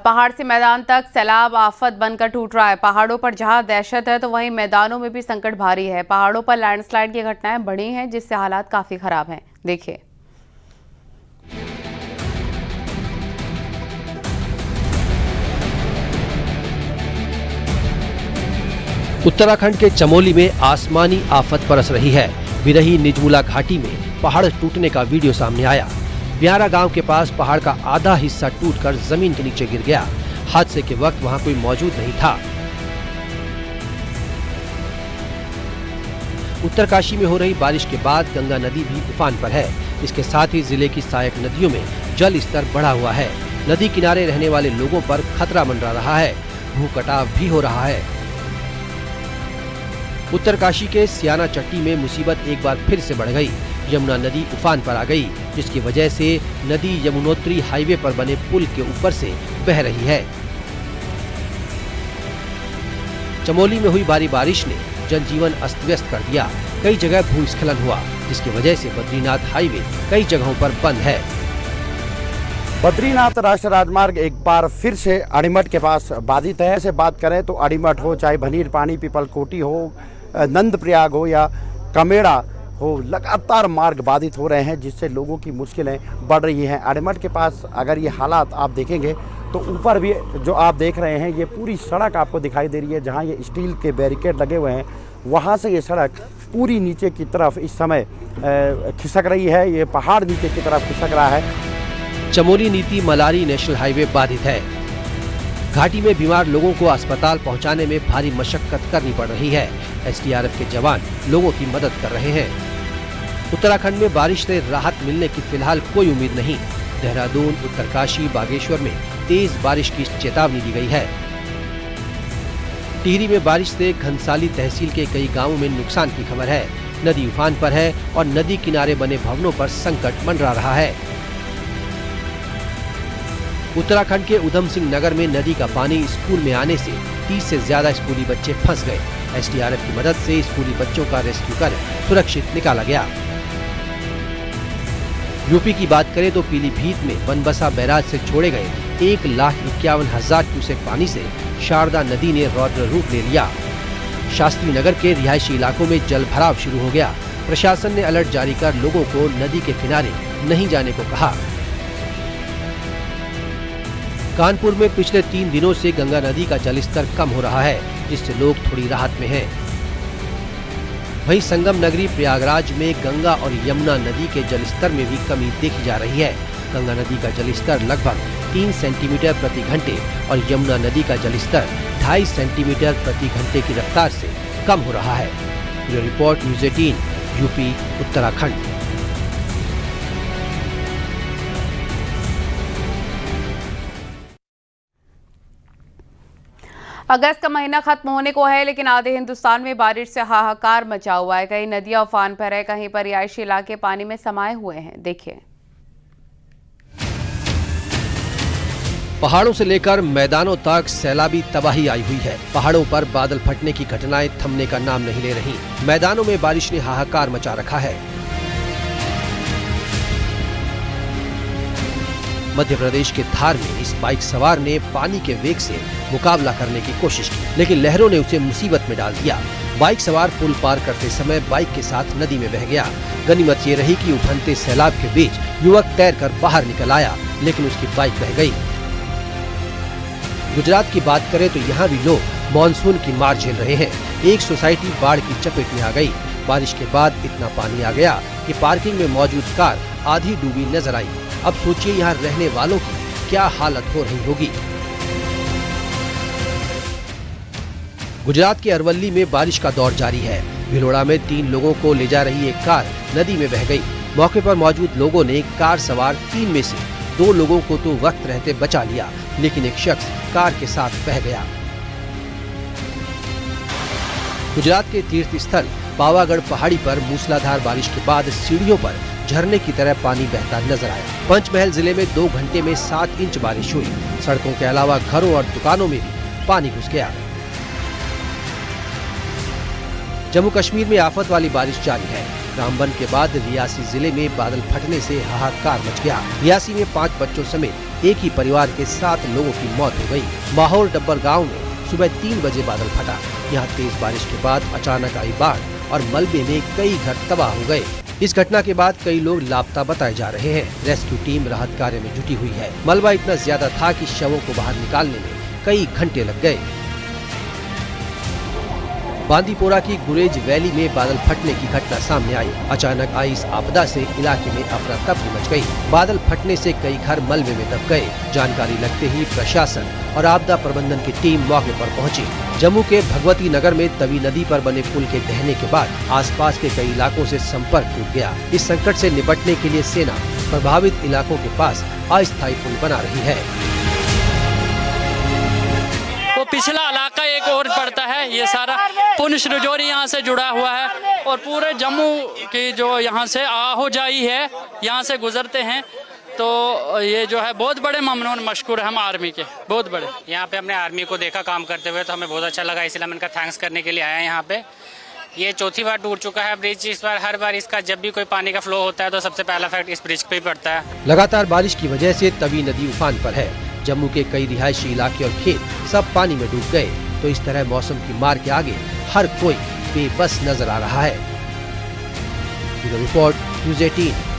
पहाड़ से मैदान तक सैलाब आफत बनकर टूट रहा है। पहाड़ों पर जहां दहशत है तो वहीं मैदानों में भी संकट भारी है। पहाड़ों पर लैंडस्लाइड की घटनाएं बढ़ी हैं, जिससे हालात काफी खराब हैं। देखिए। उत्तराखंड के चमोली में आसमानी आफत बरस रही है। बिरही निजमुला घाटी में पहाड़ टूटने का वीडियो सामने आया। ब्यारा गांव के पास पहाड़ का आधा हिस्सा टूटकर जमीन के नीचे गिर गया। हादसे के वक्त वहां कोई मौजूद नहीं था। उत्तरकाशी में हो रही बारिश के बाद गंगा नदी भी उफान पर है। इसके साथ ही जिले की सहायक नदियों में जल स्तर बढ़ा हुआ है। नदी किनारे रहने वाले लोगों पर खतरा मंडरा रहा है। भू कटाव भी हो रहा है। उत्तरकाशी के सियाना चट्टी में मुसीबत एक बार फिर से बढ़ गई। यमुना नदी उफान पर आ गई, जिसकी वजह से नदी यमुनोत्री हाईवे पर बने पुल के ऊपर से बह रही है। चमोली में हुई भारी बारिश ने जनजीवन अस्त व्यस्त कर दिया। कई जगह भूस्खलन हुआ, जिसकी वजह से बद्रीनाथ हाईवे कई जगहों पर बंद है। बद्रीनाथ राष्ट्रीय राजमार्ग एक बार फिर से अड़ीमठ के पास बाधित है। से बात करें तो अड़ीमठ हो, चाहे भनीर पानी, पीपलकोटी हो, नंदप्रयाग हो या कमेड़ा हो, लगातार मार्ग बाधित हो रहे हैं, जिससे लोगों की मुश्किलें बढ़ रही हैं। अड़ीमठ के पास अगर ये हालात आप देखेंगे तो ऊपर भी जो आप देख रहे हैं, ये पूरी सड़क आपको दिखाई दे रही है। जहां ये स्टील के बैरिकेड लगे हुए हैं, वहां से ये सड़क पूरी नीचे की तरफ इस समय खिसक रही है। ये पहाड़ नीचे की तरफ खिसक रहा है। चमोली नीति मलारी नेशनल हाईवे बाधित है। घाटी में बीमार लोगों को अस्पताल पहुंचाने में भारी मशक्कत करनी पड़ रही है। एसडीआरएफ के जवान लोगों की मदद कर रहे हैं। उत्तराखंड में बारिश से राहत मिलने की फिलहाल कोई उम्मीद नहीं। देहरादून, उत्तरकाशी, बागेश्वर में तेज बारिश की चेतावनी दी गई है। टिहरी में बारिश से घनसाली तहसील के कई गांवों में नुकसान की खबर है। नदी उफान पर है और नदी किनारे बने भवनों पर संकट मंडरा रहा है। उत्तराखंड के उधम सिंह नगर में नदी का पानी स्कूल में आने से 30 से ज्यादा स्कूली बच्चे फंस गए। एसडीआरएफ की मदद से स्कूली बच्चों का रेस्क्यू कर सुरक्षित निकाला गया। यूपी की बात करें तो पीलीभीत में बनबसा बैराज से छोड़े गए 1,51,000 क्यूसेक पानी से शारदा नदी ने रौद्र रूप ले लिया। शास्त्री नगर के रिहायशी इलाकों में जल भराव शुरू हो गया। प्रशासन ने अलर्ट जारी कर लोगों को नदी के किनारे नहीं जाने को कहा। कानपुर में पिछले 3 दिनों से गंगा नदी का जलस्तर कम हो रहा है, जिससे लोग थोड़ी राहत में हैं। वहीं संगम नगरी प्रयागराज में गंगा और यमुना नदी के जलस्तर में भी कमी देखी जा रही है। गंगा नदी का जलस्तर लगभग 3 सेंटीमीटर प्रति घंटे और यमुना नदी का जलस्तर 2.5 सेंटीमीटर प्रति घंटे की रफ्तार से कम हो रहा है। ये रिपोर्ट न्यूज़ 18 यूपी उत्तराखंड। अगस्त का महीना खत्म होने को है, लेकिन आधे हिंदुस्तान में बारिश से हाहाकार मचा हुआ है। कहीं नदियां उफान पर है, कहीं पर रिहायशी इलाके पानी में समाये हुए हैं। देखिए। पहाड़ों से लेकर मैदानों तक सैलाबी तबाही आई हुई है। पहाड़ों पर बादल फटने की घटनाएं थमने का नाम नहीं ले रही। मैदानों में बारिश ने हाहाकार मचा रखा है। मध्य प्रदेश के धार में इस बाइक सवार ने पानी के वेग से मुकाबला करने की कोशिश की, लेकिन लहरों ने उसे मुसीबत में डाल दिया। बाइक सवार पुल पार करते समय बाइक के साथ नदी में बह गया। गनीमत ये रही कि उफनते सैलाब के बीच युवक तैरकर बाहर निकल आया, लेकिन उसकी बाइक बह गई। गुजरात की बात करें तो यहाँ भी लोग मानसून की मार झेल रहे हैं। एक सोसाइटी बाढ़ की चपेट में आ गई। बारिश के बाद इतना पानी आ गया कि पार्किंग में मौजूद कार आधी डूबी नजर आई। अब सोचिए यहाँ रहने वालों की क्या हालत हो रही होगी। गुजरात के अरवली में बारिश का दौर जारी है। भिलोड़ा में 3 लोगों को ले जा रही एक कार नदी में बह गई। मौके पर मौजूद लोगों ने कार सवार 3 में से 2 लोगों को तो वक्त रहते बचा लिया, लेकिन एक शख्स कार के साथ बह गया। गुजरात के तीर्थ स्थल पावागढ़ पहाड़ी पर मूसलाधार बारिश के बाद सीढ़ियों पर झरने की तरह पानी बहता नजर आया। पंचमहल जिले में 2 घंटे में 7 इंच बारिश हुई। सड़कों के अलावा घरों और दुकानों में भी पानी घुस गया। जम्मू कश्मीर में आफत वाली बारिश जारी है। रामबन के बाद रियासी जिले में बादल फटने से हाहाकार मच गया। रियासी में 5 बच्चों समेत एक ही परिवार के 7 लोगों की मौत हो गई। माहौर डब्बर गांव में सुबह 3 बजे बादल फटा। यहाँ तेज बारिश के बाद अचानक आई बाढ़ और मलबे में कई घर तबाह हो गए। इस घटना के बाद कई लोग लापता बताए जा रहे हैं। रेस्क्यू टीम राहत कार्य में जुटी हुई है। मलबा इतना ज्यादा था कि शवों को बाहर निकालने में कई घंटे लग गए। बांदीपोरा की गुरेज वैली में बादल फटने की घटना सामने आई। अचानक आई इस आपदा से इलाके में अफरा तफरी मच गई। बादल फटने से कई घर मलबे में दब गए। जानकारी लगते ही प्रशासन और आपदा प्रबंधन की टीम मौके पर पहुंची। जम्मू के भगवती नगर में तवी नदी पर बने पुल के ढहने के बाद आसपास के कई इलाकों से संपर्क टूट गया। इस संकट से निपटने के लिए सेना प्रभावित इलाकों के पास अस्थायी पुल बना रही है। वो पिछला इलाका एक और पड़ता है, ये सारा पुंछ रजौरी यहाँ से जुड़ा हुआ है और पूरे जम्मू की जो यहाँ से आहोजाई है, यहाँ से गुजरते हैं। तो ये जो है बहुत बड़े ममनून मशकूर है हम आर्मी के, बहुत बड़े। यहाँ पे हमने आर्मी को देखा काम करते हुए, तो हमें बहुत अच्छा लगा, इसलिए हम इनका थैंक्स करने के लिए आए हैं यहाँ पे। ये चौथी बार टूट चुका है ब्रिज। इस बार हर बार इसका जब भी कोई पानी का फ्लो होता है तो सबसे पहला इफेक्ट इस ब्रिज पे ही पड़ता है। लगातार बारिश की वजह से तवी नदी उफान पर है। जम्मू के कई रिहायशी इलाके और खेत सब पानी में डूब गए। तो इस तरह मौसम की मार के आगे हर कोई बेबस नजर आ रहा है। Bureau report, news 18।